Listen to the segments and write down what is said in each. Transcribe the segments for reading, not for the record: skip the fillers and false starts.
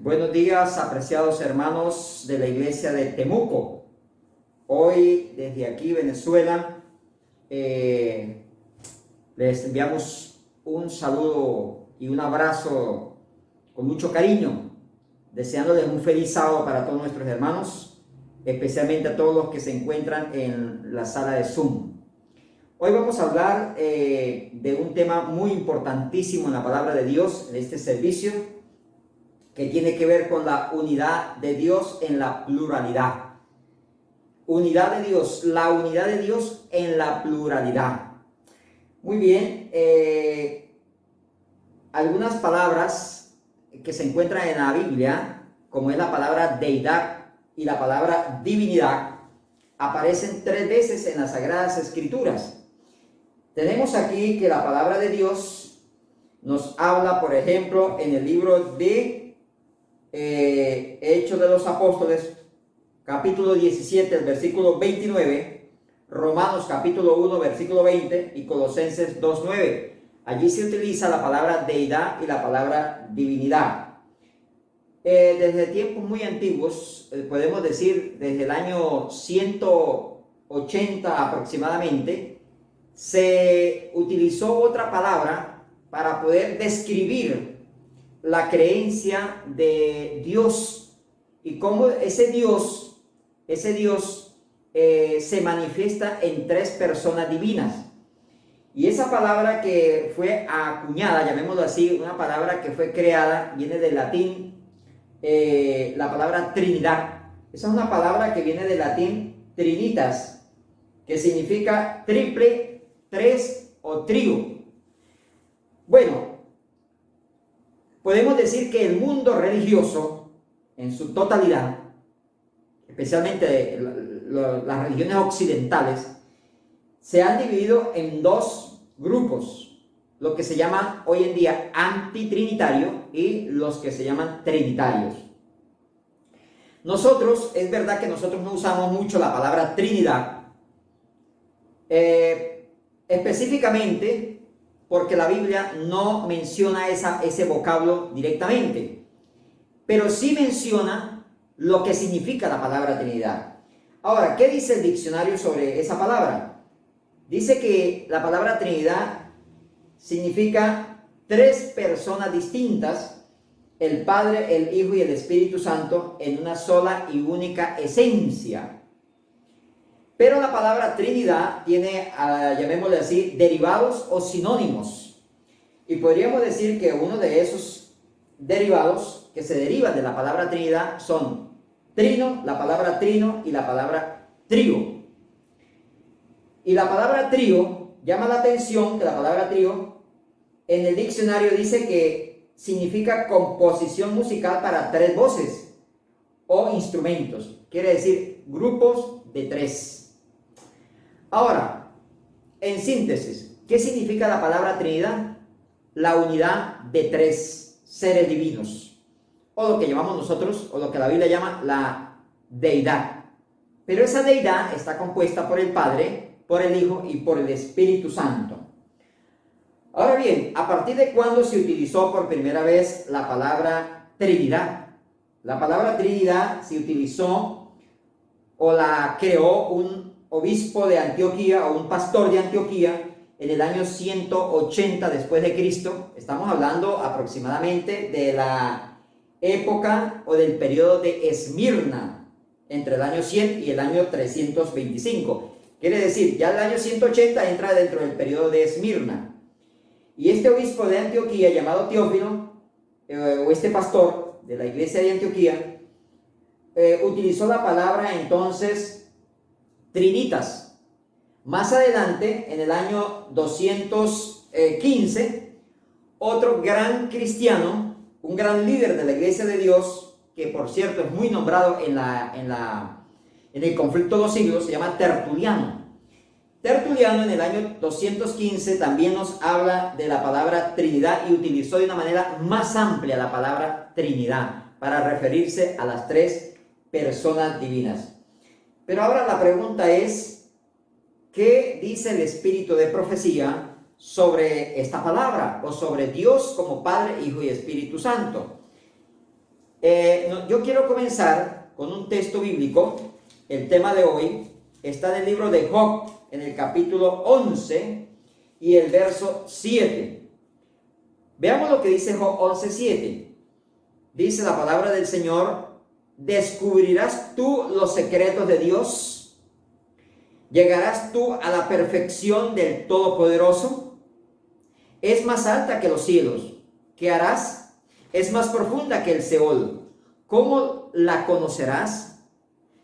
Buenos días, apreciados hermanos de la iglesia de Temuco. Hoy, desde aquí, Venezuela, les enviamos un saludo y un abrazo con mucho cariño, deseándoles un feliz sábado para todos nuestros hermanos, especialmente a todos los que se encuentran en la sala de Zoom. Hoy vamos a hablar de un tema muy importantísimo en la palabra de Dios en este servicio, que tiene que ver con la unidad de Dios en la pluralidad. Unidad de Dios, la unidad de Dios en la pluralidad. Muy bien, algunas palabras que se encuentran en la Biblia, como es la palabra deidad y la palabra divinidad, aparecen 3 veces en las Sagradas Escrituras. Tenemos aquí que la palabra de Dios nos habla, por ejemplo, en el libro de Hechos de los Apóstoles, capítulo 17, el versículo 29, Romanos capítulo 1, versículo 20 y Colosenses 2:9. Allí se utiliza la palabra deidad y la palabra divinidad. Desde tiempos muy antiguos, podemos decir desde el año 180 aproximadamente, se utilizó otra palabra para poder describir la creencia de Dios y cómo ese Dios se manifiesta en 3 personas divinas. Y esa palabra que fue acuñada, llamémoslo así, una palabra que fue creada, viene del latín, la palabra Trinidad. Esa es una palabra que viene del latín trinitas, que significa triple, 3 o trío. Bueno, podemos decir que el mundo religioso, en su totalidad, especialmente las religiones occidentales, se han dividido en 2 grupos, lo que se llaman hoy en día antitrinitario y los que se llaman trinitarios. Nosotros, es verdad que nosotros no usamos mucho la palabra Trinidad, específicamente porque la Biblia no menciona ese vocablo directamente, pero sí menciona lo que significa la palabra Trinidad. Ahora, ¿qué dice el diccionario sobre esa palabra? Dice que la palabra Trinidad significa 3 personas distintas, el Padre, el Hijo y el Espíritu Santo, en una sola y única esencia. Pero la palabra Trinidad tiene, llamémosle así, derivados o sinónimos. Y podríamos decir que uno de esos derivados que se derivan de la palabra Trinidad son trino, la palabra trino y la palabra trío. Y la palabra trío llama la atención que la palabra trío en el diccionario dice que significa composición musical para 3 voces o instrumentos. Quiere decir grupos de 3. Ahora, en síntesis, ¿qué significa la palabra Trinidad? La unidad de 3 seres divinos, o lo que llamamos nosotros, o lo que la Biblia llama la deidad. Pero esa deidad está compuesta por el Padre, por el Hijo y por el Espíritu Santo. Ahora bien, ¿a partir de cuándo se utilizó por primera vez la palabra Trinidad? La palabra Trinidad se utilizó o la creó un obispo de Antioquía o un pastor de Antioquía en el año 180 después de Cristo. Estamos hablando aproximadamente de la época o del periodo de Esmirna, entre el año 100 y el año 325. Quiere decir, ya el año 180 entra dentro del periodo de Esmirna. Y este obispo de Antioquía, llamado Teófilo, o este pastor de la iglesia de Antioquía, utilizó la palabra entonces trinitas. Más adelante, en el año 215, otro gran cristiano, un gran líder de la iglesia de Dios, que por cierto es muy nombrado en el conflicto de los siglos, se llama Tertuliano. Tertuliano en el año 215 también nos habla de la palabra Trinidad y utilizó de una manera más amplia la palabra Trinidad para referirse a las 3 personas divinas. Pero ahora la pregunta es, ¿qué dice el espíritu de profecía sobre esta palabra o sobre Dios como Padre, Hijo y Espíritu Santo? Yo quiero comenzar con un texto bíblico. El tema de hoy está en el libro de Job, en el capítulo 11 y el verso 7. Veamos lo que dice Job 11:7. Dice la palabra del Señor: ¿descubrirás tú los secretos de Dios? ¿Llegarás tú a la perfección del Todopoderoso? Es más alta que los cielos. ¿Qué harás? Es más profunda que el Seol. ¿Cómo la conocerás?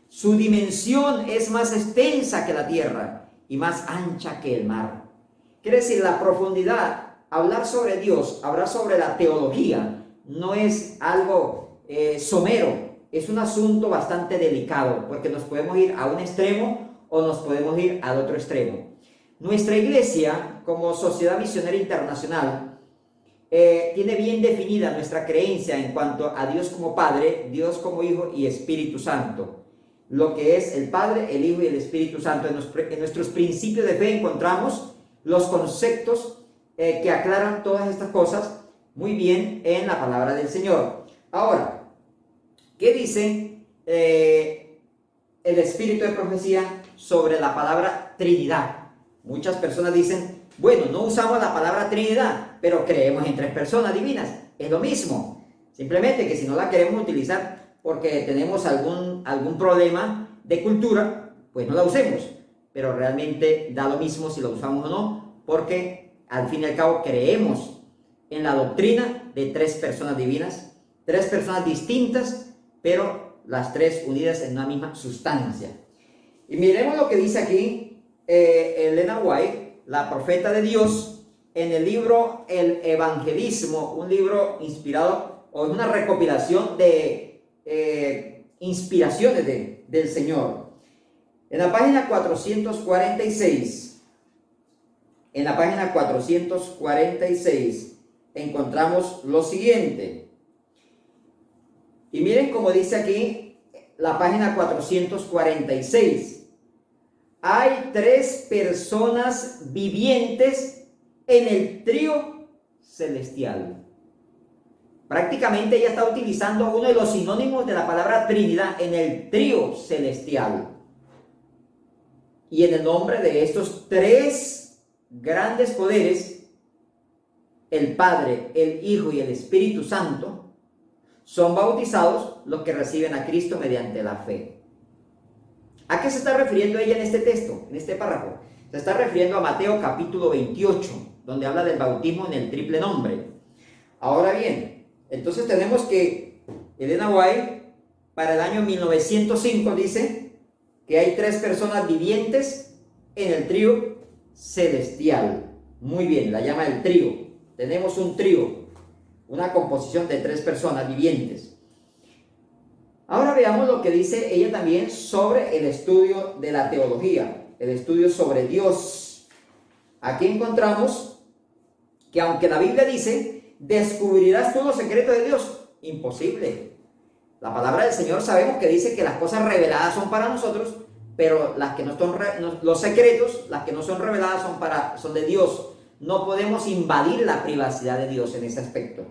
Su dimensión es más extensa que la tierra y más ancha que el mar. Quiere decir, la profundidad, hablar sobre Dios, hablar sobre la teología, no es algo somero, es un asunto bastante delicado, porque nos podemos ir a un extremo o nos podemos ir al otro extremo. Nuestra iglesia, como Sociedad Misionera Internacional, tiene bien definida nuestra creencia en cuanto a Dios como Padre, Dios como Hijo y Espíritu Santo. Lo que es el Padre, el Hijo y el Espíritu Santo. En nuestros principios de fe encontramos los conceptos que aclaran todas estas cosas muy bien en la palabra del Señor. Ahora, ¿qué dice el espíritu de profecía sobre la palabra Trinidad? Muchas personas dicen, bueno, no usamos la palabra Trinidad, pero creemos en tres personas divinas. Es lo mismo. Simplemente que si no la queremos utilizar porque tenemos algún problema de cultura, pues no la usemos. Pero realmente da lo mismo si la usamos o no, porque al fin y al cabo creemos en la doctrina de tres personas divinas, tres personas distintas, pero las tres unidas en una misma sustancia. Y miremos lo que dice aquí Elena White, la profeta de Dios, en el libro El Evangelismo, un libro inspirado, o una recopilación de inspiraciones del Señor. En la página 446, encontramos lo siguiente. Y miren cómo dice aquí la página 446. Hay tres personas vivientes en el trío celestial. Prácticamente ella está utilizando uno de los sinónimos de la palabra Trinidad, en el trío celestial. Y en el nombre de estos tres grandes poderes, el Padre, el Hijo y el Espíritu Santo, son bautizados los que reciben a Cristo mediante la fe. ¿A qué se está refiriendo ella en este texto, en este párrafo? Se está refiriendo a Mateo capítulo 28, donde habla del bautismo en el triple nombre. Ahora bien, entonces tenemos que Elena White, para el año 1905, dice que hay tres personas vivientes en el trío celestial. Muy bien, la llama el trío. Tenemos un trío, una composición de tres personas vivientes. Ahora veamos lo que dice ella también sobre el estudio de la teología, el estudio sobre Dios. Aquí encontramos que aunque la Biblia dice, ¿descubrirás tú los secretos de Dios? Imposible. La palabra del Señor sabemos que dice que las cosas reveladas son para nosotros, pero las que no son los secretos, las que no son reveladas son de Dios. No podemos invadir la privacidad de Dios en ese aspecto.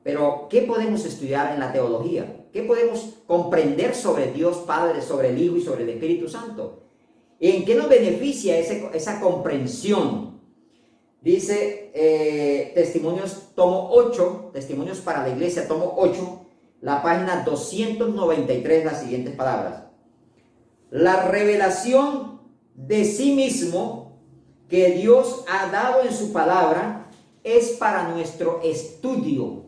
Pero, ¿qué podemos estudiar en la teología? ¿Qué podemos comprender sobre Dios Padre, sobre el Hijo y sobre el Espíritu Santo? ¿En qué nos beneficia esa comprensión? Dice Testimonios, tomo 8, Testimonios para la Iglesia, tomo 8, la página 293, las siguientes palabras. La revelación de sí mismo que Dios ha dado en su palabra es para nuestro estudio.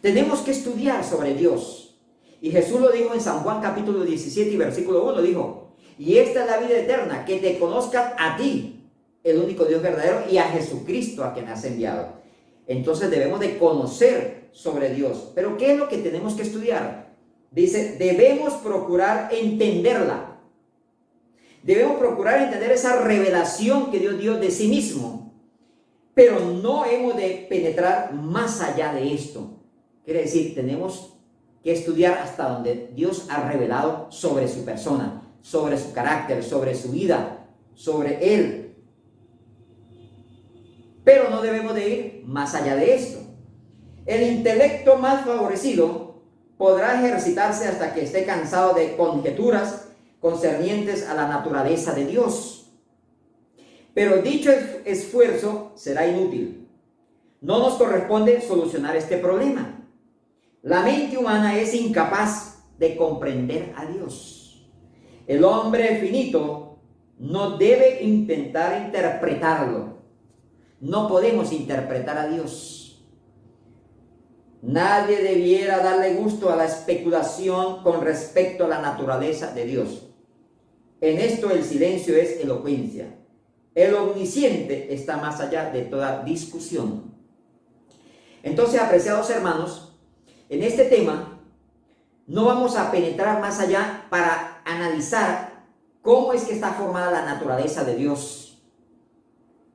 Tenemos que estudiar sobre Dios. Y Jesús lo dijo en San Juan capítulo 17 y versículo 1, dijo, y esta es la vida eterna, que te conozcan a ti, el único Dios verdadero, y a Jesucristo a quien has enviado. Entonces debemos de conocer sobre Dios. Pero ¿qué es lo que tenemos que estudiar? Dice, debemos procurar entenderla. Debemos procurar entender esa revelación que Dios dio de sí mismo. Pero no hemos de penetrar más allá de esto. Quiere decir, tenemos que estudiar hasta donde Dios ha revelado sobre su persona, sobre su carácter, sobre su vida, sobre Él. Pero no debemos de ir más allá de esto. El intelecto más favorecido podrá ejercitarse hasta que esté cansado de conjeturas concernientes a la naturaleza de Dios. Pero dicho esfuerzo será inútil. No nos corresponde solucionar este problema. La mente humana es incapaz de comprender a Dios. El hombre finito no debe intentar interpretarlo. No podemos interpretar a Dios. Nadie debiera darle gusto a la especulación con respecto a la naturaleza de Dios. En esto el silencio es elocuencia. El omnisciente está más allá de toda discusión. Entonces, apreciados hermanos, en este tema no vamos a penetrar más allá para analizar cómo es que está formada la naturaleza de Dios,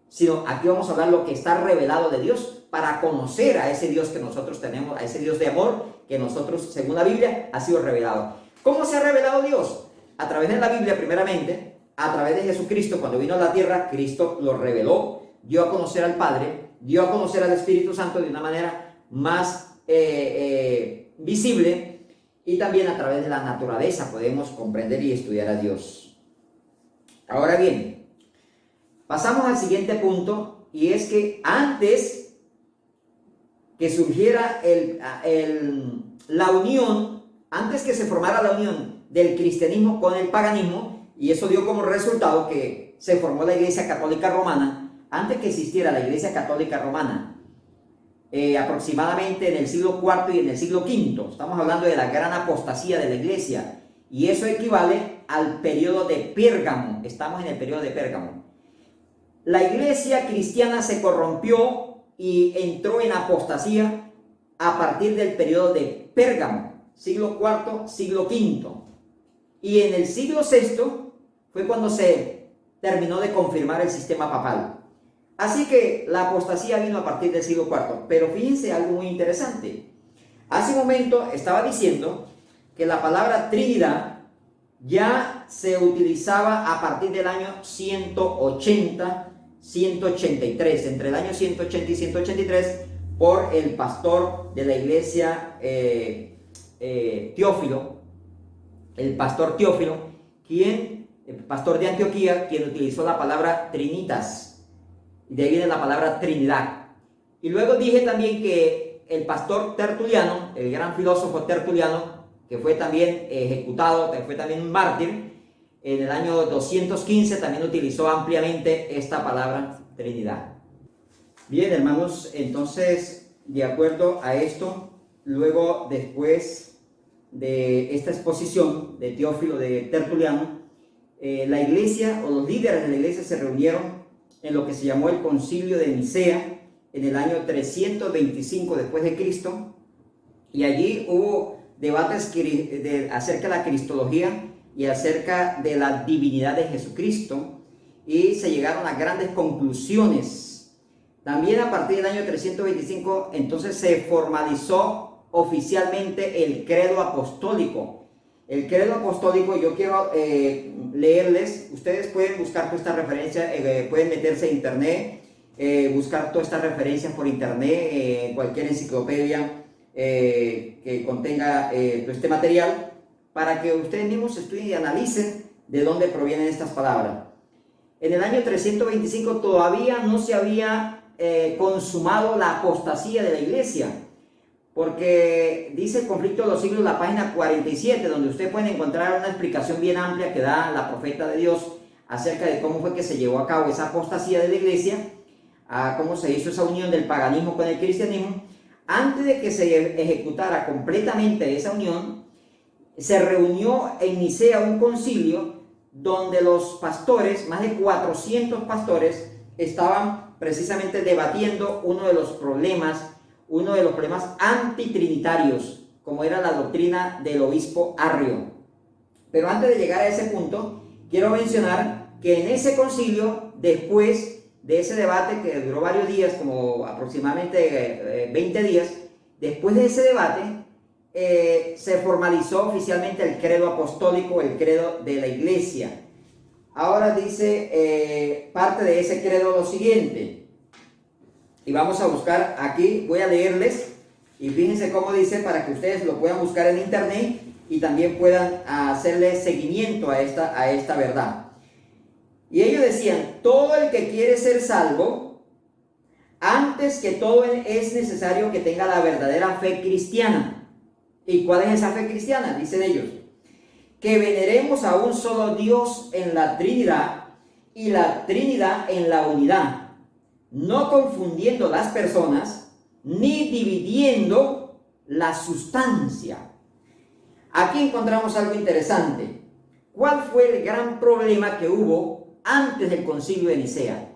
sino aquí vamos a hablar lo que está revelado de Dios para conocer a ese Dios que nosotros tenemos, a ese Dios de amor que nosotros, según la Biblia, ha sido revelado. ¿Cómo se ha revelado Dios? A través de la Biblia, primeramente, a través de Jesucristo. Cuando vino a la tierra, Cristo lo reveló, dio a conocer al Padre, dio a conocer al Espíritu Santo de una manera más visible, y también a través de la naturaleza podemos comprender y estudiar a Dios. Ahora bien, pasamos al siguiente punto, y es que antes que surgiera la unión, antes que se formara la unión del cristianismo con el paganismo, y eso dio como resultado que se formó la Iglesia Católica Romana, antes que existiera la Iglesia Católica Romana, aproximadamente en el siglo IV y en el siglo V, estamos hablando de la gran apostasía de la Iglesia, y eso equivale al periodo de Pérgamo. Estamos en el periodo de Pérgamo. La Iglesia cristiana se corrompió y entró en apostasía a partir del periodo de Pérgamo, siglo IV, siglo V, y en el siglo VI fue cuando se terminó de confirmar el sistema papal. Así que la apostasía vino a partir del siglo IV. Pero fíjense algo muy interesante. Hace un momento estaba diciendo que la palabra Trinidad ya se utilizaba a partir del año 180, 183, entre el año 180 y 183, por el pastor de la iglesia Teófilo, el pastor Teófilo, el pastor de Antioquía, quien utilizó la palabra Trinitas. De ahí viene la palabra Trinidad. Y luego dije también que el pastor Tertuliano, el gran filósofo Tertuliano, que fue también ejecutado, que fue también un mártir, en el año 215 también utilizó ampliamente esta palabra Trinidad. Bien, hermanos, entonces, de acuerdo a esto, luego después de esta exposición de Teófilo, de Tertuliano, la iglesia o los líderes de la iglesia se reunieron en lo que se llamó el Concilio de Nicea en el año 325 después de Cristo, y allí hubo debates acerca de la cristología y acerca de la divinidad de Jesucristo, y se llegaron a grandes conclusiones. También a partir del año 325 entonces se formalizó oficialmente el credo apostólico. El credo apostólico, yo quiero leerles, ustedes pueden buscar toda esta referencia, pueden meterse a internet, buscar todas estas referencias por internet, en cualquier enciclopedia que contenga todo este material, para que ustedes mismos estudien y analicen de dónde provienen estas palabras. En el año 325 todavía no se había consumado la apostasía de la iglesia, porque dice el conflicto de los siglos, la página 47, donde ustedes pueden encontrar una explicación bien amplia que da la profeta de Dios acerca de cómo fue que se llevó a cabo esa apostasía de la iglesia, a cómo se hizo esa unión del paganismo con el cristianismo. Antes de que se ejecutara completamente esa unión, se reunió en Nicea un concilio donde los pastores, más de 400 pastores, estaban precisamente debatiendo uno de los problemas antitrinitarios, como era la doctrina del obispo Arrio. Pero antes de llegar a ese punto, quiero mencionar que en ese concilio, después de ese debate que duró varios días, como aproximadamente 20 días, después de ese debate, se formalizó oficialmente el credo apostólico, el credo de la iglesia. Ahora dice parte de ese credo lo siguiente, y vamos a buscar aquí, voy a leerles Y fíjense cómo dice, para que ustedes lo puedan buscar en internet y también puedan hacerle seguimiento a esta verdad. Y ellos decían, todo el que quiere ser salvo, antes que todo es necesario que tenga la verdadera fe cristiana. ¿Y cuál es esa fe cristiana? Dicen ellos, que veneremos a un solo Dios en la Trinidad y la Trinidad en la unidad, no confundiendo las personas ni dividiendo la sustancia. Aquí encontramos algo interesante. ¿Cuál fue el gran problema que hubo antes del Concilio de Nicea?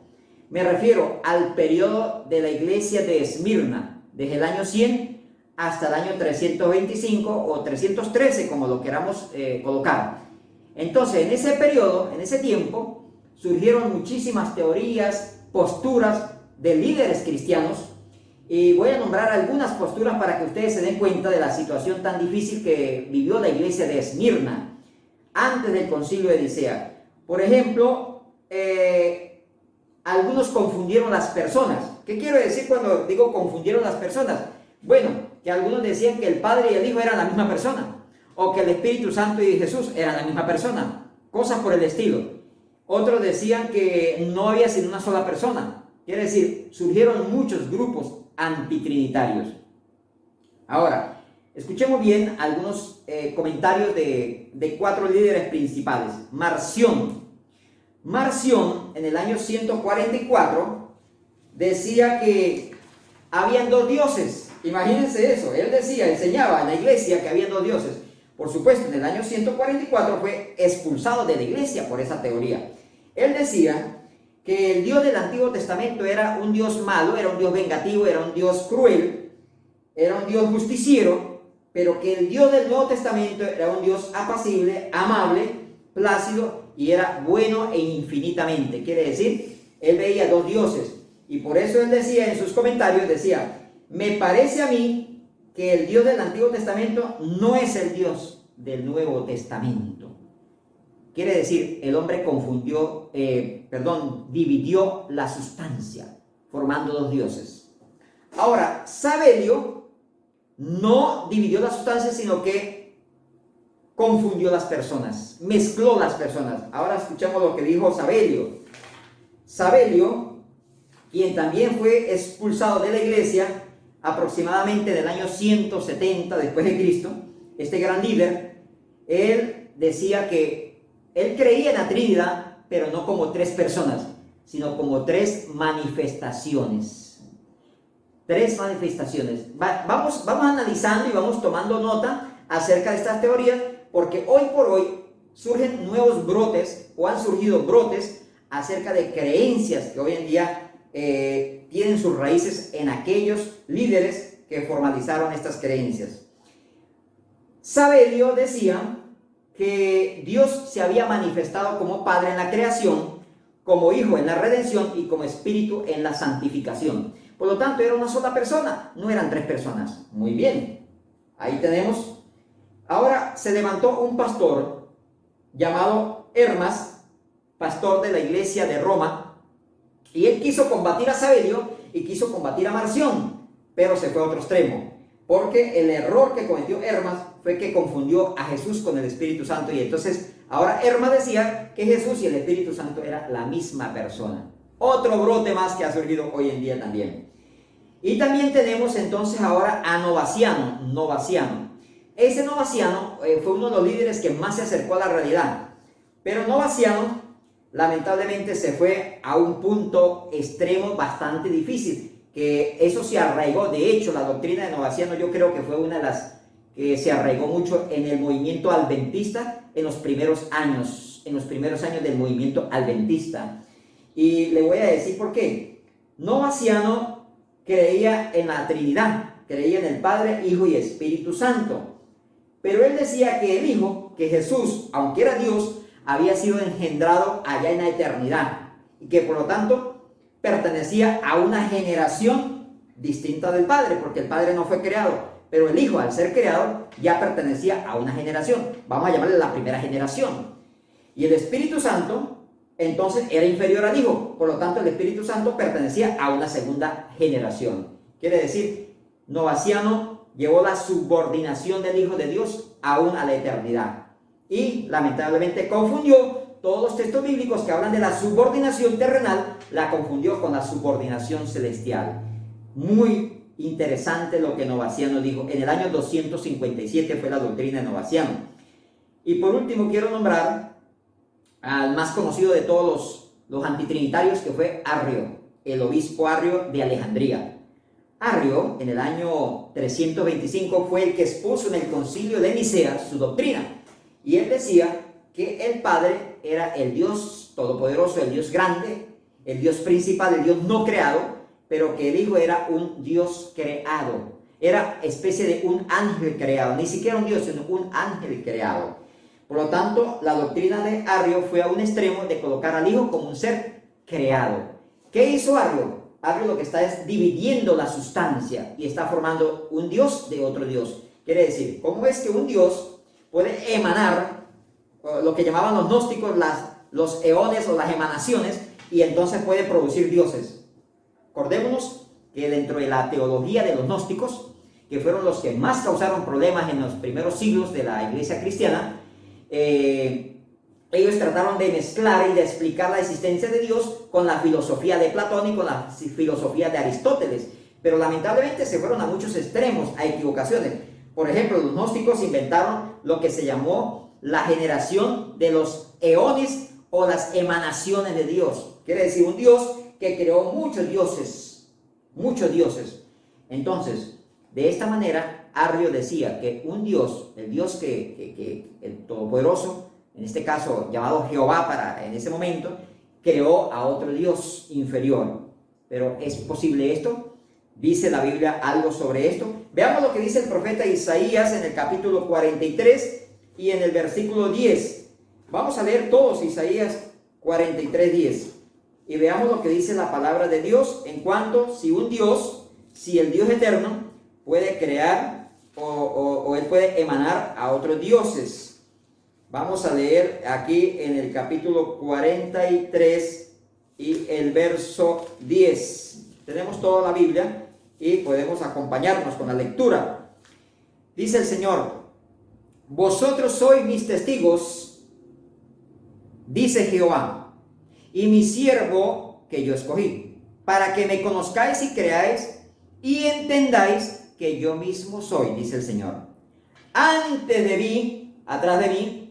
Me refiero al periodo de la iglesia de Esmirna, desde el año 100 hasta el año 325 o 313, como lo queramos colocar. Entonces, en ese periodo, en ese tiempo, surgieron muchísimas teorías, posturas de líderes cristianos, y voy a nombrar algunas posturas para que ustedes se den cuenta de la situación tan difícil que vivió la iglesia de Esmirna antes del Concilio de Nicea. Por ejemplo, algunos confundieron las personas. ¿Qué quiero decir cuando digo confundieron las personas? Bueno, que algunos decían que el Padre y el Hijo eran la misma persona, o que el Espíritu Santo y Jesús eran la misma persona, cosas por el estilo. Otros decían que no había sino una sola persona. Quiere decir, surgieron muchos grupos antitrinitarios. Ahora, escuchemos bien algunos comentarios de 4 líderes principales. Marción, en el año 144, decía que habían 2 dioses. Imagínense eso, él enseñaba en la iglesia que había 2 dioses. Por supuesto, en el año 144 fue expulsado de la iglesia por esa teoría. Él decía que el Dios del Antiguo Testamento era un Dios malo, era un Dios vengativo, era un Dios cruel, era un Dios justiciero, pero que el Dios del Nuevo Testamento era un Dios apacible, amable, plácido y era bueno e infinitamente. Quiere decir, él veía 2 dioses y por eso él decía en sus comentarios, decía, me parece a mí que el Dios del Antiguo Testamento no es el Dios del Nuevo Testamento. Quiere decir, el hombre dividió la sustancia, formando 2 dioses. Ahora, Sabelio no dividió la sustancia, sino que confundió las personas, mezcló las personas. Ahora escuchamos lo que dijo Sabelio. Sabelio, quien también fue expulsado de la iglesia aproximadamente del año 170 después de Cristo, este gran líder, él decía que él creía en la Trinidad, pero no como 3 personas, sino como 3 manifestaciones. 3 manifestaciones. Vamos analizando y vamos tomando nota acerca de estas teorías, porque hoy por hoy surgen nuevos brotes, o han surgido brotes acerca de creencias que hoy en día tienen sus raíces en aquellos líderes que formalizaron estas creencias. Sabelio decía que Dios se había manifestado como Padre en la creación, como Hijo en la redención y como Espíritu en la santificación. Por lo tanto, era una sola persona, no eran 3 personas. Muy bien, ahí tenemos. Ahora se levantó un pastor llamado Hermas, pastor de la iglesia de Roma, y él quiso combatir a Sabelio y quiso combatir a Marción, pero se fue a otro extremo, porque el error que cometió Hermas fue que confundió a Jesús con el Espíritu Santo, y entonces ahora Hermas decía que Jesús y el Espíritu Santo era la misma persona. Otro brote más que ha surgido hoy en día también. Y también tenemos entonces ahora a Novaciano. Ese Novaciano fue uno de los líderes que más se acercó a la realidad, pero Novaciano lamentablemente se fue a un punto extremo bastante difícil, que eso se arraigó. De hecho, la doctrina de Novaciano yo creo que fue una de las que se arraigó mucho en el movimiento adventista en los primeros años del movimiento adventista. Y le voy a decir por qué. Novaciano creía en la Trinidad, creía en el Padre, Hijo y Espíritu Santo. Pero él decía que el Hijo, que Jesús, aunque era Dios, había sido engendrado allá en la eternidad y que por lo tanto pertenecía a una generación distinta del Padre, porque el Padre no fue creado, pero el Hijo, al ser creado, ya pertenecía a una generación. Vamos a llamarle la primera generación. Y el Espíritu Santo, entonces, era inferior al Hijo. Por lo tanto, el Espíritu Santo pertenecía a una segunda generación. Quiere decir, Novaciano llevó la subordinación del Hijo de Dios aún a la eternidad. Y lamentablemente confundió todos los textos bíblicos que hablan de la subordinación terrenal, la confundió con la subordinación celestial. Muy interesante lo que Novaciano dijo. En el año 257 fue la doctrina de Novaciano. Y por último quiero nombrar al más conocido de todos los antitrinitarios, que fue Arrio, el obispo Arrio de Alejandría. Arrio, en el año 325, fue el que expuso en el concilio de Nicea su doctrina. Y él decía que el Padre era el Dios todopoderoso, el Dios grande, el Dios principal, el Dios no creado, pero que el Hijo era un Dios creado. Era especie de un ángel creado, ni siquiera un Dios, sino un ángel creado. Por lo tanto, la doctrina de Arrio fue a un extremo de colocar al Hijo como un ser creado. ¿Qué hizo Arrio? Arrio lo que está es dividiendo la sustancia y está formando un Dios de otro Dios. Quiere decir, ¿cómo es que un Dios puede emanar lo que llamaban los gnósticos los eones o las emanaciones, y entonces puede producir dioses? Acordémonos que dentro de la teología de los gnósticos, que fueron los que más causaron problemas en los primeros siglos de la iglesia cristiana, ellos trataron de mezclar y de explicar la existencia de Dios con la filosofía de Platón y con la filosofía de Aristóteles, pero lamentablemente se fueron a muchos extremos, a equivocaciones. Por ejemplo, los gnósticos inventaron lo que se llamó la generación de los eones o las emanaciones de Dios. Quiere decir, un Dios que creó muchos dioses, muchos dioses. Entonces, de esta manera, Arrio decía que un Dios, el Dios que el Todopoderoso, en este caso llamado Jehová en ese momento, creó a otro Dios inferior. Pero ¿es posible esto? ¿Dice la Biblia algo sobre esto? Veamos lo que dice el profeta Isaías en el capítulo 43 y en el versículo 10. Vamos a leer todos Isaías 43, 10. Y veamos lo que dice la palabra de Dios en cuanto si el Dios eterno puede crear o él puede emanar a otros dioses. Vamos a leer aquí en el capítulo 43 y el verso 10. Tenemos toda la Biblia y podemos acompañarnos con la lectura. Dice el Señor: vosotros sois mis testigos, dice Jehová, y mi siervo que yo escogí, para que me conozcáis y creáis y entendáis que yo mismo soy, dice el Señor. Antes de mí, atrás de mí,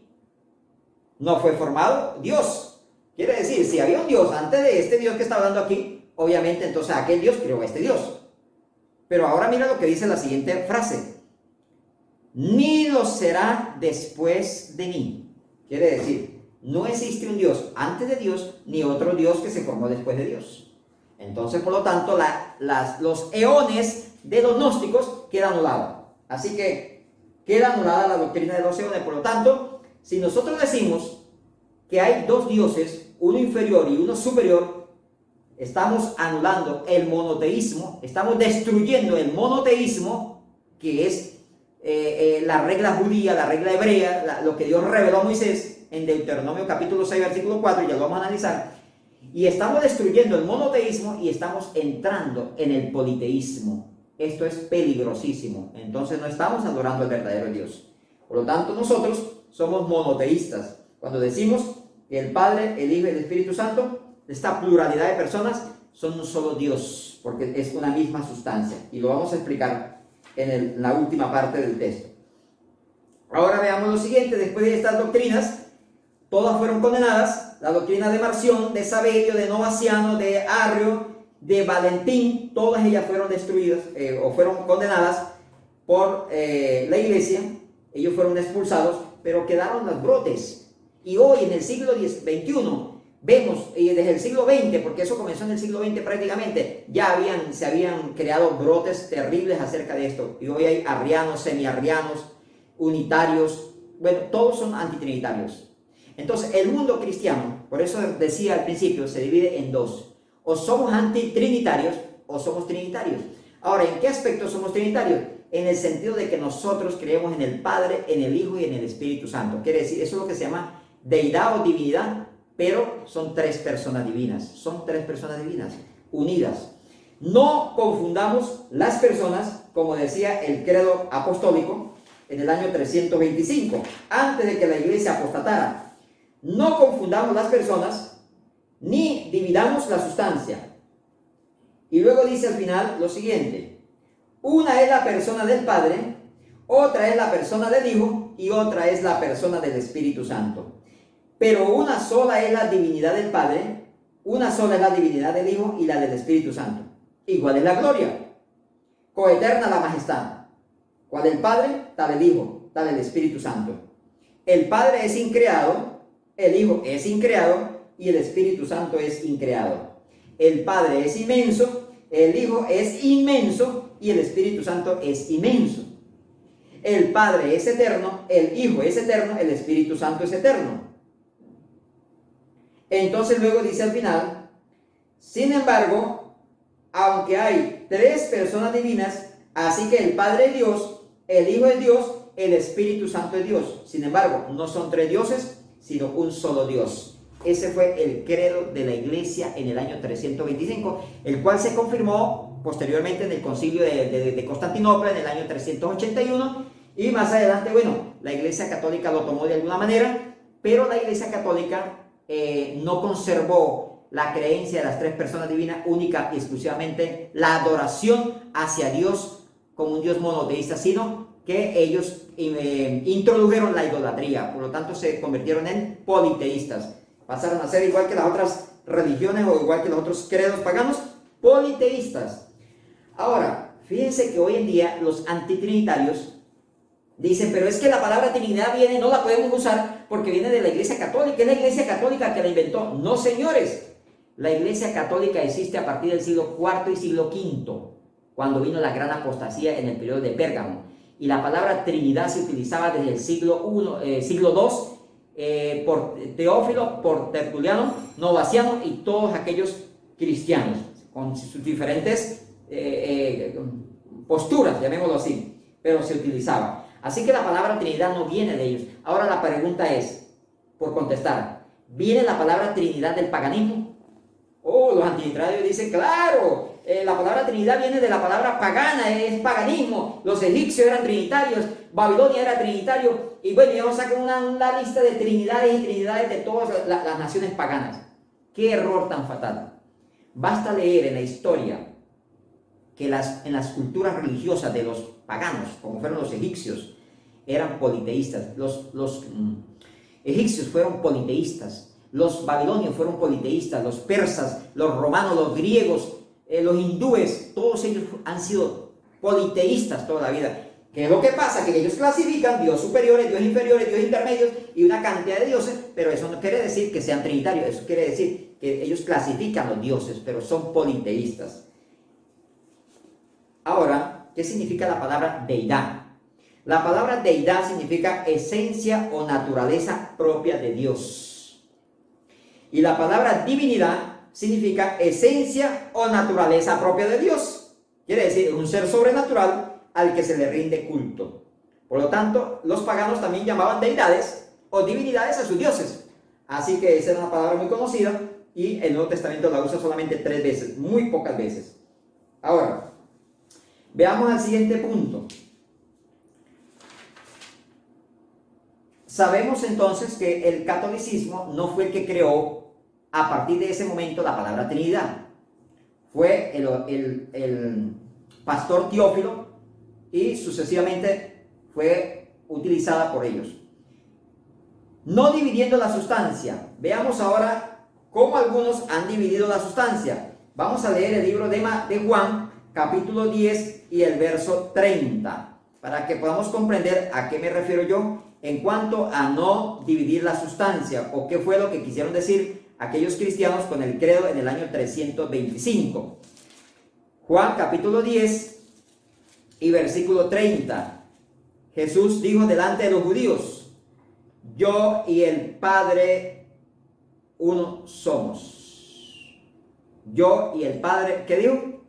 no fue formado Dios. Quiere decir, si había un Dios antes de este Dios que está hablando aquí, obviamente entonces aquel Dios creó a este Dios. Pero ahora mira lo que dice la siguiente frase: ni lo será después de mí. Quiere decir, no existe un Dios antes de Dios, ni otro Dios que se formó después de Dios. Entonces, por lo tanto, los eones de los gnósticos quedan anulados. Así que queda anulada la doctrina de los eones. Por lo tanto, si nosotros decimos que hay dos dioses, uno inferior y uno superior, estamos anulando el monoteísmo, estamos destruyendo el monoteísmo, que es la regla judía, la regla hebrea, lo que Dios reveló a Moisés en Deuteronomio capítulo 6, versículo 4, y ya lo vamos a analizar. Y estamos destruyendo el monoteísmo y estamos entrando en el politeísmo. Esto es peligrosísimo. Entonces no estamos adorando al verdadero Dios. Por lo tanto, nosotros somos monoteístas. Cuando decimos que el Padre, el Hijo y el Espíritu Santo, esta pluralidad de personas, son un solo Dios, porque es una misma sustancia. Y lo vamos a explicar en la última parte del texto. Ahora veamos lo siguiente. Después de estas doctrinas, todas fueron condenadas. La doctrina de Marción, de Saverio, de Novaciano, de Arrio, de Valentín, todas ellas fueron destruidas o fueron condenadas por la iglesia. Ellos fueron expulsados, pero quedaron los brotes. Y hoy en el siglo XXI vemos, y desde el siglo XX, porque eso comenzó en el siglo XX prácticamente, se habían creado brotes terribles acerca de esto. Y hoy hay arrianos, semiarrianos, unitarios, bueno, todos son antitrinitarios. Entonces, el mundo cristiano, por eso decía al principio, se divide en dos. O somos antitrinitarios o somos trinitarios. Ahora, ¿en qué aspecto somos trinitarios? En el sentido de que nosotros creemos en el Padre, en el Hijo y en el Espíritu Santo. Quiere decir, eso es lo que se llama deidad o divinidad, pero son tres personas divinas. Son tres personas divinas, unidas. No confundamos las personas como decía el credo apostólico, en el año 325, antes de que la iglesia apostatara. No confundamos las personas, ni dividamos la sustancia. Y luego dice al final lo siguiente: una es la persona del Padre, otra es la persona del Hijo y otra es la persona del Espíritu Santo. Pero una sola es la divinidad del Padre, una sola es la divinidad del Hijo y la del Espíritu Santo. Igual es la gloria, coeterna la majestad. Cual el Padre, tal el Hijo, tal el Espíritu Santo. El Padre es increado, el Hijo es increado y el Espíritu Santo es increado. El Padre es inmenso, el Hijo es inmenso y el Espíritu Santo es inmenso. El Padre es eterno, el Hijo es eterno, el Espíritu Santo es eterno. Entonces luego dice al final: sin embargo, aunque hay tres personas divinas, así que el Padre es Dios, el Hijo es Dios, el Espíritu Santo es Dios. Sin embargo, no son tres dioses, sino un solo Dios. Ese fue el credo de la iglesia en el año 325, el cual se confirmó posteriormente en el concilio de Constantinopla en el año 381, y más adelante, bueno, la iglesia católica lo tomó de alguna manera, pero la iglesia católica no conservó la creencia de las tres personas divinas, única y exclusivamente la adoración hacia Dios como un Dios monoteísta, sino que ellos introdujeron la idolatría, por lo tanto se convirtieron en politeístas. Pasaron a ser igual que las otras religiones o igual que los otros credos paganos, politeístas. Ahora, fíjense que hoy en día los antitrinitarios dicen: pero es que la palabra Trinidad viene, no la podemos usar porque viene de la Iglesia Católica, es la Iglesia Católica que la inventó. No, señores, la Iglesia Católica existe a partir del siglo IV y siglo V, cuando vino la gran apostasía en el periodo de Pérgamo. Y la palabra Trinidad se utilizaba desde el siglo II, por Teófilo, por Tertuliano, Novaciano y todos aquellos cristianos, con sus diferentes posturas, llamémoslo así, pero se utilizaba. Así que la palabra Trinidad no viene de ellos. Ahora la pregunta es, por contestar, ¿viene la palabra Trinidad del paganismo? Los antitrinitarios dicen: claro, la palabra Trinidad viene de la palabra pagana, es paganismo. Los egipcios eran trinitarios, Babilonia era trinitario, y bueno, ya nos sacan una lista de trinidades y trinidades de todas las naciones paganas. ¡Qué error tan fatal! Basta leer en la historia que en las culturas religiosas de los paganos, como fueron los egipcios, eran politeístas. Los egipcios fueron politeístas, los babilonios fueron politeístas, los persas, los romanos, los griegos, los hindúes, todos ellos han sido politeístas toda la vida. ¿Qué es lo que pasa? Que ellos clasifican Dios superiores, Dios inferiores, Dios intermedios y una cantidad de dioses, pero eso no quiere decir que sean trinitarios, eso quiere decir que ellos clasifican los dioses, pero son politeístas. Ahora, ¿qué significa la palabra deidad? La palabra deidad significa esencia o naturaleza propia de Dios. Y la palabra divinidad significa esencia o naturaleza propia de Dios. Quiere decir, un ser sobrenatural al que se le rinde culto. Por lo tanto, los paganos también llamaban deidades o divinidades a sus dioses. Así que esa es una palabra muy conocida y el Nuevo Testamento la usa solamente 3 veces, muy pocas veces. Ahora, veamos al siguiente punto. Sabemos entonces que el catolicismo no fue el que creó a partir de ese momento la palabra Trinidad. Fue el pastor Teófilo y sucesivamente fue utilizada por ellos. No dividiendo la sustancia. Veamos ahora cómo algunos han dividido la sustancia. Vamos a leer el libro de Juan, capítulo 10 y el verso 30, para que podamos comprender a qué me refiero yo en cuanto a no dividir la sustancia, o qué fue lo que quisieron decir aquellos cristianos con el credo en el año 325. Juan capítulo 10 y versículo 30. Jesús dijo delante de los judíos: yo y el Padre uno somos. Yo y el Padre, ¿qué dijo?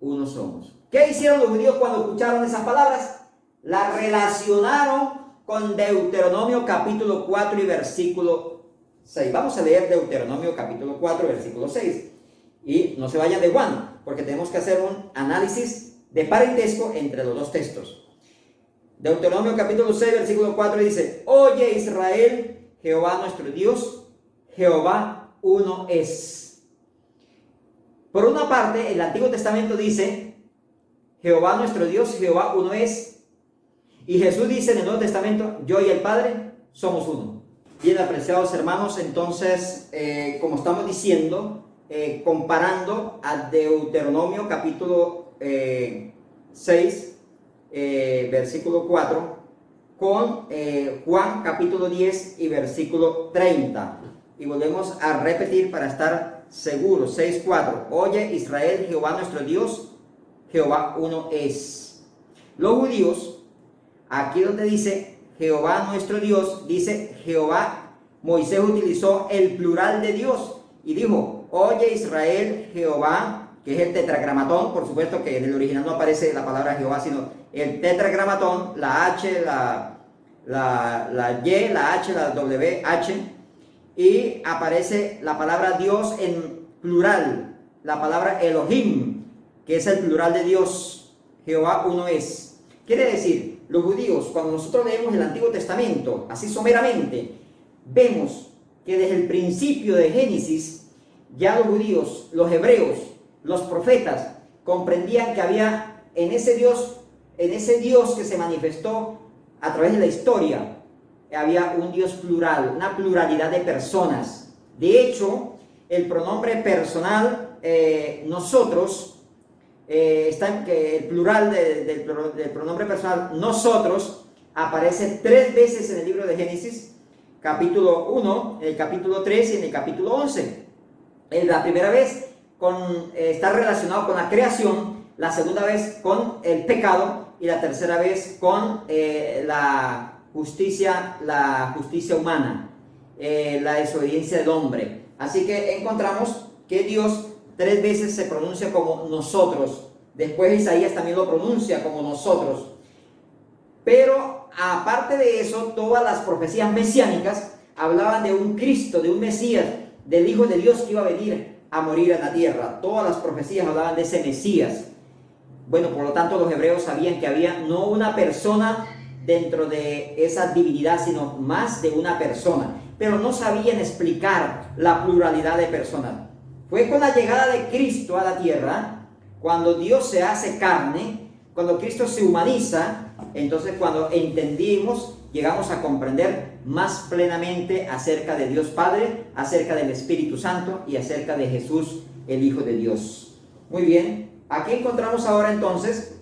Uno somos. ¿Qué hicieron los judíos cuando escucharon esas palabras? La relacionaron con Deuteronomio capítulo 4 y versículo 6. Vamos a leer Deuteronomio capítulo 4 versículo 6. Y no se vayan de Juan, porque tenemos que hacer un análisis de parentesco entre los dos textos. Deuteronomio capítulo 6, versículo 4 dice: Oye Israel, Jehová nuestro Dios, Jehová uno es. Por una parte, el Antiguo Testamento dice: Jehová nuestro Dios, Jehová uno es. Y Jesús dice en el Nuevo Testamento: yo y el Padre somos uno. Bien, apreciados hermanos, entonces, como estamos diciendo, comparando a Deuteronomio capítulo 6, versículo 4, con Juan capítulo 10 y versículo 30. Y volvemos a repetir para estar seguros. 6:4. Oye Israel, Jehová nuestro Dios, Jehová uno es. Los judíos, aquí donde dice Jehová nuestro Dios, dice Jehová. Moisés utilizó el plural de Dios y dijo: Oye Israel, Jehová, que es el tetragramatón. Por supuesto que en el original no aparece la palabra Jehová, sino el tetragramatón, la H, la Y, la H, la W, H, y aparece la palabra Dios en plural, la palabra Elohim, que es el plural de Dios. Jehová uno es. Quiere decir, los judíos, cuando nosotros leemos el Antiguo Testamento, así someramente, vemos que desde el principio de Génesis, ya los judíos, los hebreos, los profetas, comprendían que había en ese Dios que se manifestó a través de la historia, había un Dios plural, una pluralidad de personas. De hecho, el pronombre personal, nosotros, el plural del pronombre personal, nosotros, aparece 3 veces en el libro de Génesis, capítulo 1, en el capítulo 3 y en el capítulo 11. La primera vez está relacionado con la creación, la segunda vez con el pecado y la tercera vez con la justicia humana, la desobediencia del hombre. Así que encontramos que Dios 3 veces se pronuncia como nosotros. Después Isaías también lo pronuncia como nosotros. Pero aparte de eso, todas las profecías mesiánicas hablaban de un Cristo, de un Mesías, del Hijo de Dios que iba a venir a morir en la tierra. Todas las profecías hablaban de ese Mesías. Bueno, por lo tanto, los hebreos sabían que había no una persona dentro de esa divinidad, sino más de una persona. Pero no sabían explicar la pluralidad de personas. Fue con la llegada de Cristo a la tierra, cuando Dios se hace carne, cuando Cristo se humaniza, entonces cuando entendimos, llegamos a comprender más plenamente acerca de Dios Padre, acerca del Espíritu Santo y acerca de Jesús, el Hijo de Dios. Muy bien, aquí encontramos ahora entonces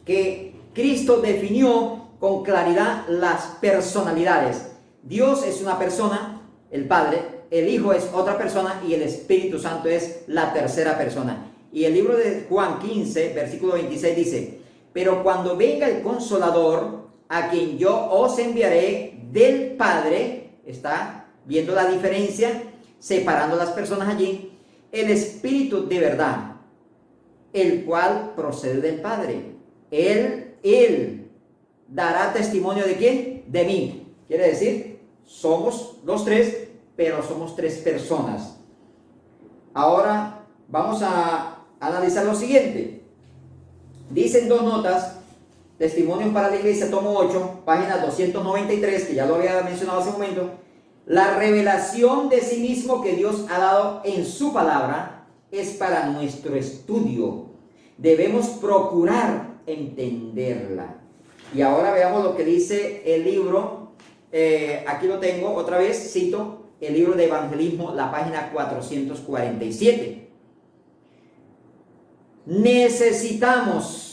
que Cristo definió con claridad las personalidades. Dios es una persona, el Padre, el Hijo es otra persona y el Espíritu Santo es la tercera persona. Y el libro de Juan 15, versículo 26 dice: pero cuando venga el Consolador, a quien yo os enviaré del Padre, está viendo la diferencia, separando las personas allí, el Espíritu de verdad, el cual procede del Padre. Él dará testimonio de ¿quién? De mí. Quiere decir, somos los 3, pero somos 3 personas. Ahora vamos a analizar lo siguiente. Dicen 2 notas, Testimonios para la Iglesia, tomo 8, página 293, que ya lo había mencionado hace un momento. La revelación de sí mismo que Dios ha dado en su palabra es para nuestro estudio. Debemos procurar entenderla. Y ahora veamos lo que dice el libro, aquí lo tengo, otra vez cito el libro de Evangelismo, la página 447. Necesitamos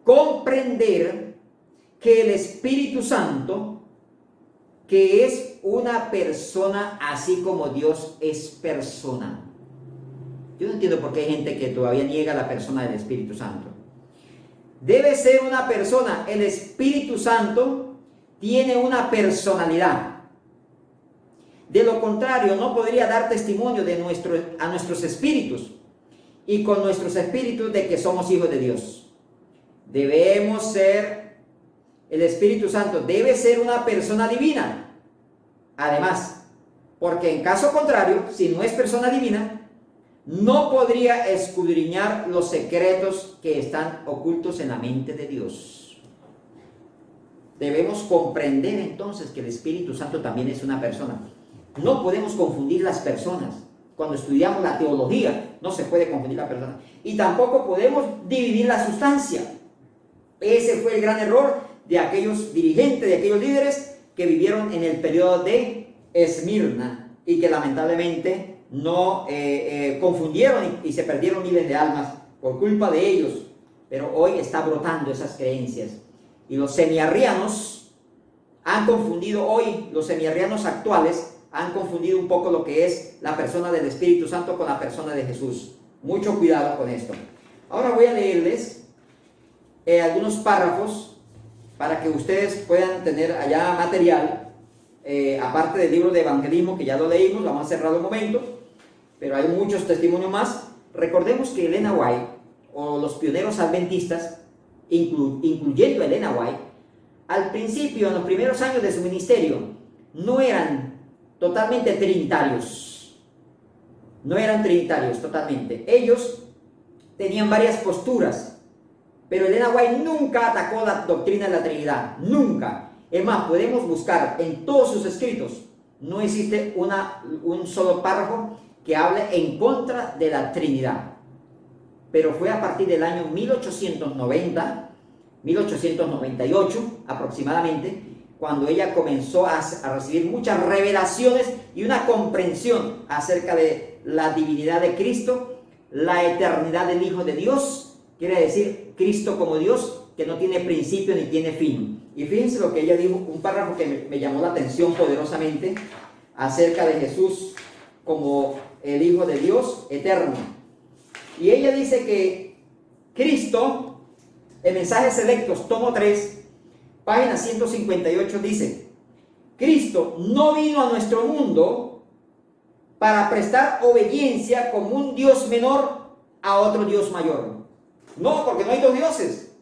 comprender que el Espíritu Santo, que es una persona así como Dios es persona. Yo no entiendo por qué hay gente que todavía niega la persona del Espíritu Santo. Debe ser una persona. El Espíritu Santo tiene una personalidad. De lo contrario, no podría dar testimonio a nuestros espíritus y con nuestros espíritus de que somos hijos de Dios. Debemos ser, el Espíritu Santo debe ser una persona divina. Además, porque en caso contrario, si no es persona divina, no podría escudriñar los secretos que están ocultos en la mente de Dios. Debemos comprender entonces que el Espíritu Santo también es una persona. No podemos confundir las personas. Cuando estudiamos la teología, no se puede confundir la persona. Y tampoco podemos dividir la sustancia. Ese fue el gran error de aquellos dirigentes, de aquellos líderes que vivieron en el periodo de Esmirna y que lamentablemente no confundieron y se perdieron miles de almas por culpa de ellos. Pero hoy está brotando esas creencias. Y los semiarrianos han confundido hoy, los semiarrianos actuales han confundido un poco lo que es la persona del Espíritu Santo con la persona de Jesús. Mucho cuidado con esto. Ahora voy a leerles algunos párrafos para que ustedes puedan tener allá material, aparte del libro de evangelismo que ya lo leímos, lo vamos a cerrar un momento, pero hay muchos testimonios más. Recordemos que Elena White, o los pioneros adventistas, incluyendo a Elena White, al principio, en los primeros años de su ministerio, no eran totalmente trinitarios. No eran trinitarios totalmente. Ellos tenían varias posturas, pero Elena White nunca atacó la doctrina de la Trinidad. Nunca. Es más, podemos buscar en todos sus escritos. No existe un solo párrafo que hable en contra de la Trinidad. Pero fue a partir del año 1890, 1898 aproximadamente, cuando ella comenzó a recibir muchas revelaciones y una comprensión acerca de la divinidad de Cristo, la eternidad del Hijo de Dios, quiere decir Cristo como Dios, que no tiene principio ni tiene fin. Y fíjense lo que ella dijo, un párrafo que me llamó la atención poderosamente, acerca de Jesús como el Hijo de Dios eterno. Y ella dice que Cristo, en Mensajes Selectos, tomo 3, página 158, dice: Cristo no vino a nuestro mundo para prestar obediencia como un Dios menor a otro Dios mayor. No, porque no hay dos dioses,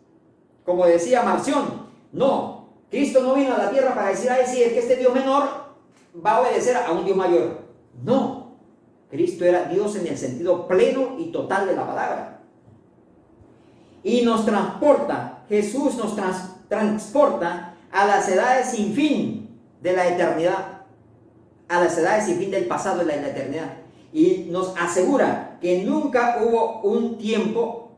como decía Marción. No, Cristo no vino a la tierra para decir: ay, sí, es que este Dios menor va a obedecer a un Dios mayor. No, Cristo era Dios en el sentido pleno y total de la palabra. Y nos transporta, Jesús nos transporta a las edades sin fin de la eternidad, a las edades sin fin del pasado de la eternidad. Y nos asegura que nunca hubo un tiempo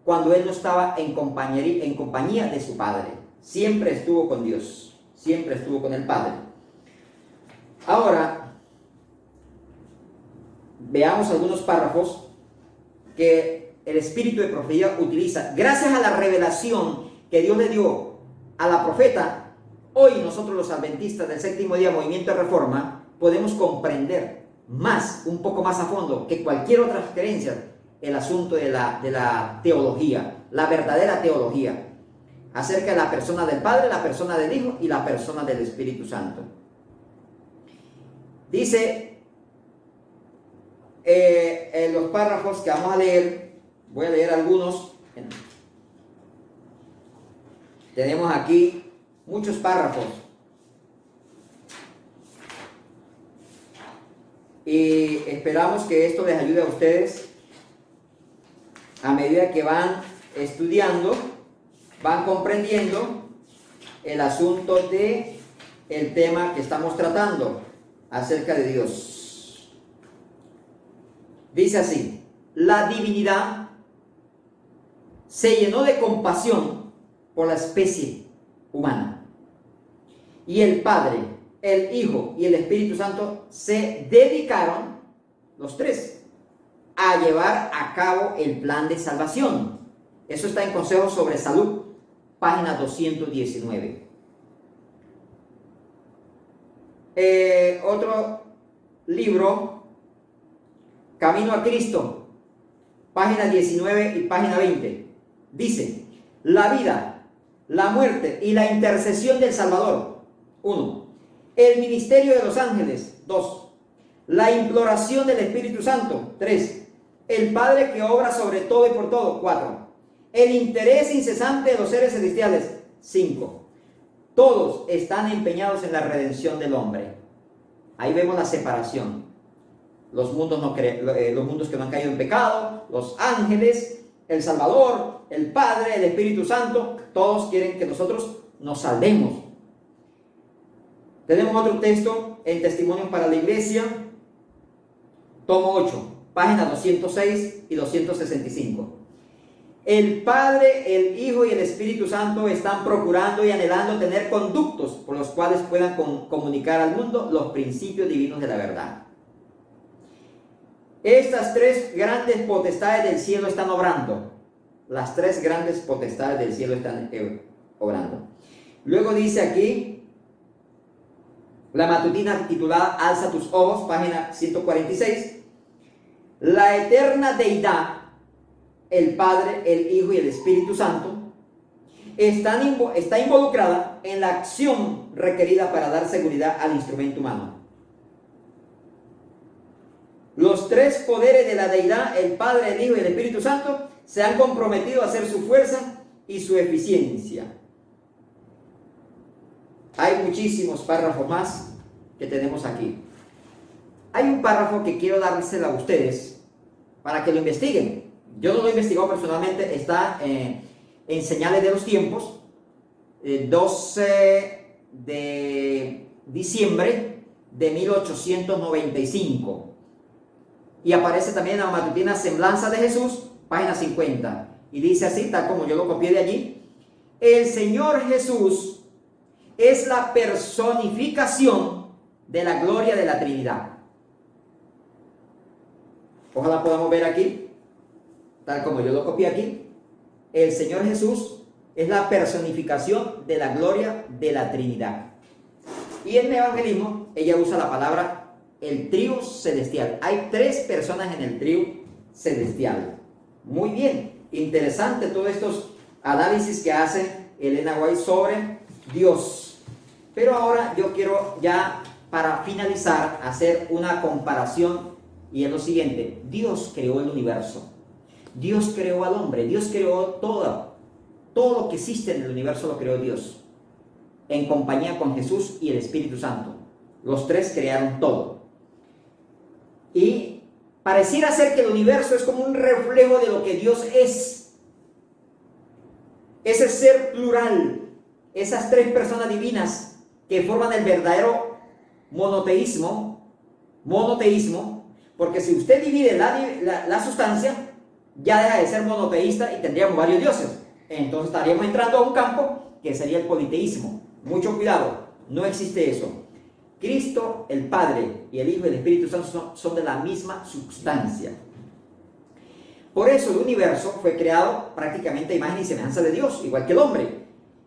cuando Él no estaba en compañía de su Padre. Siempre estuvo con Dios, siempre estuvo con el Padre. Ahora, veamos algunos párrafos que el espíritu de profecía utiliza. Gracias a la revelación que Dios le dio a la profeta, hoy nosotros los adventistas del séptimo día, Movimiento de Reforma, podemos comprender más, un poco más a fondo que cualquier otra creencia, el asunto de la teología, la verdadera teología, acerca de la persona del Padre, la persona del Hijo y la persona del Espíritu Santo. Dice en los párrafos que vamos a leer, voy a leer algunos. Tenemos aquí muchos párrafos. Y esperamos que esto les ayude a ustedes a medida que van estudiando, van comprendiendo el asunto de el tema que estamos tratando acerca de Dios. Dice así: la divinidad se llenó de compasión por la especie humana, y el Padre, el Hijo y el Espíritu Santo se dedicaron, los tres, a llevar a cabo el plan de salvación. Eso está en Consejos sobre Salud, página 219. Otro libro, Camino a Cristo, página 19 y página 20, dice: la vida, la muerte y la intercesión del Salvador, 1. El ministerio de los ángeles, 2. La imploración del Espíritu Santo, 3. El Padre que obra sobre todo y por todo, 4. El interés incesante de los seres celestiales, 5. Todos están empeñados en la redención del hombre. Ahí vemos la separación. los mundos, los mundos que no han caído en pecado, los ángeles, el Salvador, el Padre, el Espíritu Santo, todos quieren que nosotros nos salvemos. Tenemos otro texto en Testimonios para la Iglesia, tomo 8, páginas 206 y 265. El Padre, el Hijo y el Espíritu Santo están procurando y anhelando tener conductos por los cuales puedan comunicar al mundo los principios divinos de la verdad. Estas tres grandes potestades del cielo están obrando. Las tres grandes potestades del cielo están obrando. Luego dice aquí, la matutina titulada Alza tus ojos, página 146. La eterna deidad, el Padre, el Hijo y el Espíritu Santo, está involucrada en la acción requerida para dar seguridad al instrumento humano. Los tres poderes de la deidad, el Padre, el Hijo y el Espíritu Santo, se han comprometido a hacer su fuerza y su eficiencia. Hay muchísimos párrafos más que tenemos aquí. Hay un párrafo que quiero dárselo a ustedes para que lo investiguen. Yo no lo he investigado personalmente, está en Señales de los Tiempos, 12 de diciembre de 1895. Y aparece también en la matutina Semblanza de Jesús, página 50. Y dice así, tal como yo lo copié de allí: el Señor Jesús es la personificación de la gloria de la Trinidad. Ojalá podamos ver aquí, tal como yo lo copié aquí. El Señor Jesús es la personificación de la gloria de la Trinidad. Y en el evangelismo, ella usa la palabra el trío celestial. Hay tres personas en el trío celestial. Muy bien, interesante todos estos análisis que hace Elena White sobre Dios. Pero ahora yo quiero ya, para finalizar, hacer una comparación, y es lo siguiente: Dios creó el universo, Dios creó al hombre, Dios creó todo lo que existe en el universo lo creó Dios, en compañía con Jesús y el Espíritu Santo. Los tres crearon todo. Y pareciera ser que el universo es como un reflejo de lo que Dios es. Ese ser plural, esas tres personas divinas que forman el verdadero monoteísmo, porque si usted divide la sustancia, ya deja de ser monoteísta y tendríamos varios dioses. Entonces estaríamos entrando a un campo que sería el politeísmo. Mucho cuidado, no existe eso. Cristo, el Padre, y el Hijo y el Espíritu Santo son de la misma sustancia. Por eso el universo fue creado prácticamente a imagen y semejanza de Dios, igual que el hombre.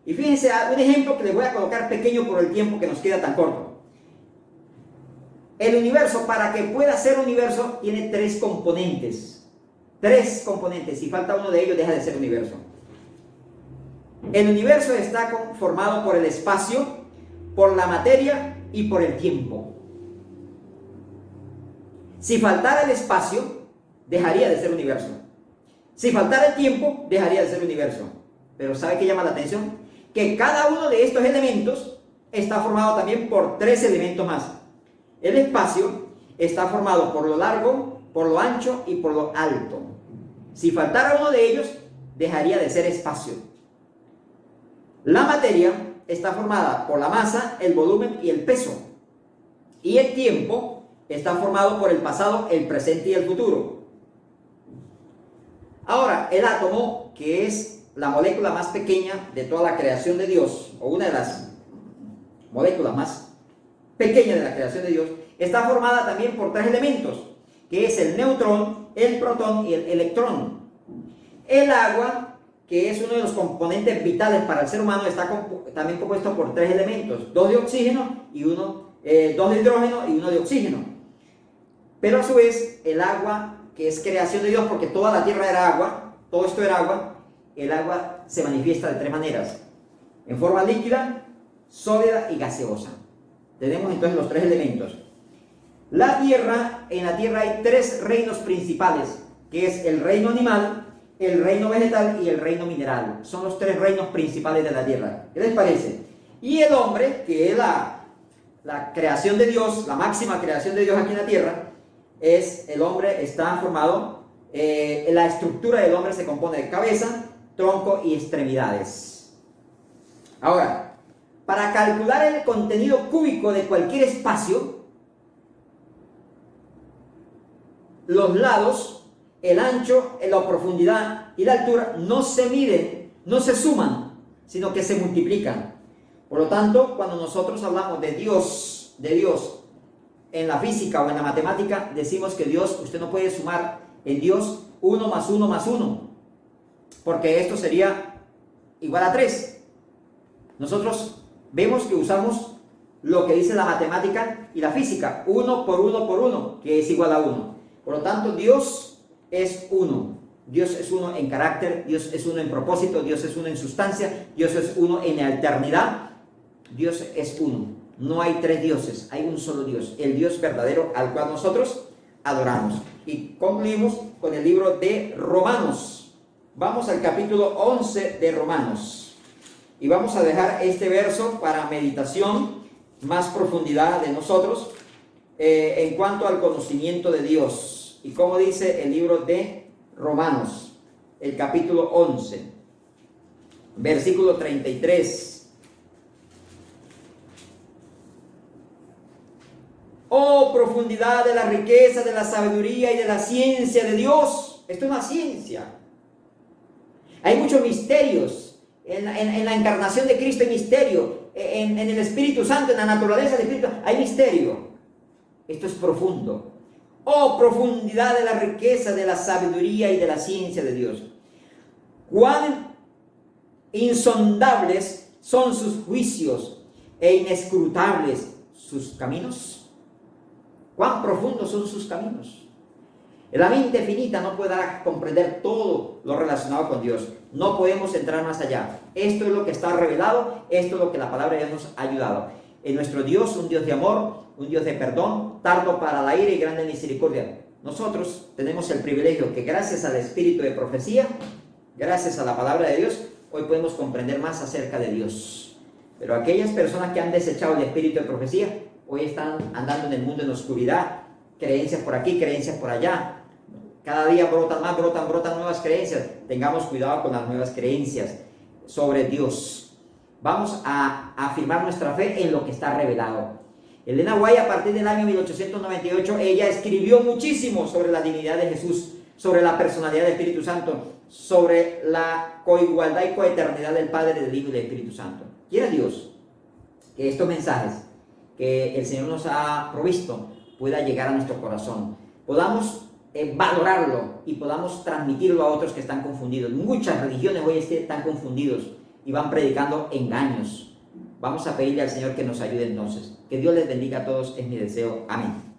Y fíjense, un ejemplo que les voy a colocar pequeño por el tiempo que nos queda tan corto. El universo, para que pueda ser universo, tiene tres componentes. Tres componentes. Si falta uno de ellos, deja de ser universo. El universo está conformado por el espacio, por la materia y por el tiempo. Si faltara el espacio, dejaría de ser universo. Si faltara el tiempo, dejaría de ser universo. Pero ¿sabe qué llama la atención? Que cada uno de estos elementos está formado también por tres elementos más. El espacio está formado por lo largo, por lo ancho y por lo alto. Si faltara uno de ellos, dejaría de ser espacio. La materia está formada por la masa, el volumen y el peso. Y el tiempo está formado por el pasado, el presente y el futuro. Ahora, el átomo, que es la molécula más pequeña de toda la creación de Dios, o una de las moléculas más pequeñas de la creación de Dios, está formada también por tres elementos, que es el neutrón, el protón y el electrón. El agua, que es uno de los componentes vitales para el ser humano, está también compuesto por tres elementos: dos de oxígeno y dos de hidrógeno y uno de oxígeno. Pero a su vez, el agua, que es creación de Dios, porque toda la tierra era agua, todo esto era agua, el agua se manifiesta de tres maneras: en forma líquida, sólida y gaseosa. Tenemos entonces los tres elementos. En la tierra hay tres reinos principales, que es el reino animal, el reino vegetal y el reino mineral. Son los tres reinos principales de la tierra. ¿Qué les parece? Y el hombre, que es la creación de Dios, la máxima creación de Dios aquí en la tierra, el hombre está formado, la estructura del hombre se compone de cabeza, tronco y extremidades. Ahora, para calcular el contenido cúbico de cualquier espacio, los lados, el ancho, la profundidad y la altura no se miden, no se suman, sino que se multiplican. Por lo tanto, cuando nosotros hablamos de Dios en la física o en la matemática, decimos que Dios, usted no puede sumar en Dios 1 más 1 más 1, porque esto sería igual a 3. Nosotros vemos que usamos lo que dice la matemática y la física, 1 por 1 por 1, que es igual a 1. Por lo tanto, Dios es uno. Dios es uno en carácter, Dios es uno en propósito, Dios es uno en sustancia, Dios es uno en la eternidad. Dios es uno. No hay tres dioses, hay un solo Dios, el Dios verdadero al cual nosotros adoramos. Y concluimos con el libro de Romanos. Vamos al capítulo 11 de Romanos. Y vamos a dejar este verso para meditación, más profundidad de nosotros, en cuanto al conocimiento de Dios. Y como dice el libro de Romanos, el capítulo 11, versículo 33. Oh, profundidad de la riqueza, de la sabiduría y de la ciencia de Dios. Esto es una ciencia. Hay muchos misterios. En la encarnación de Cristo hay misterio. En el Espíritu Santo, en la naturaleza del Espíritu, hay misterio. Esto es profundo. Oh, profundidad de la riqueza, de la sabiduría y de la ciencia de Dios. Cuán insondables son sus juicios e inescrutables sus caminos. Cuán profundos son sus caminos. La mente finita no podrá comprender todo lo relacionado con Dios. No podemos entrar más allá. Esto es lo que está revelado, esto es lo que la palabra de Dios nos ha ayudado. En nuestro Dios, un Dios de amor, un Dios de perdón, tardo para la ira y grande misericordia. Nosotros tenemos el privilegio que gracias al espíritu de profecía, gracias a la palabra de Dios, hoy podemos comprender más acerca de Dios. Pero aquellas personas que han desechado el espíritu de profecía, hoy están andando en el mundo en oscuridad, creencias por aquí, creencias por allá. Cada día brotan más, brotan nuevas creencias. Tengamos cuidado con las nuevas creencias sobre Dios. Vamos a afirmar nuestra fe en lo que está revelado. Elena White, a partir del año 1898, ella escribió muchísimo sobre la divinidad de Jesús, sobre la personalidad del Espíritu Santo, sobre la coigualdad y coeternidad del Padre, del Hijo y del Espíritu Santo. Quiera Dios que estos mensajes que el Señor nos ha provisto pueda llegar a nuestro corazón, podamos valorarlo y podamos transmitirlo a otros que están confundidos. Muchas religiones hoy están confundidos y van predicando engaños. Vamos a pedirle al Señor que nos ayude entonces. Que Dios les bendiga a todos, es mi deseo. Amén.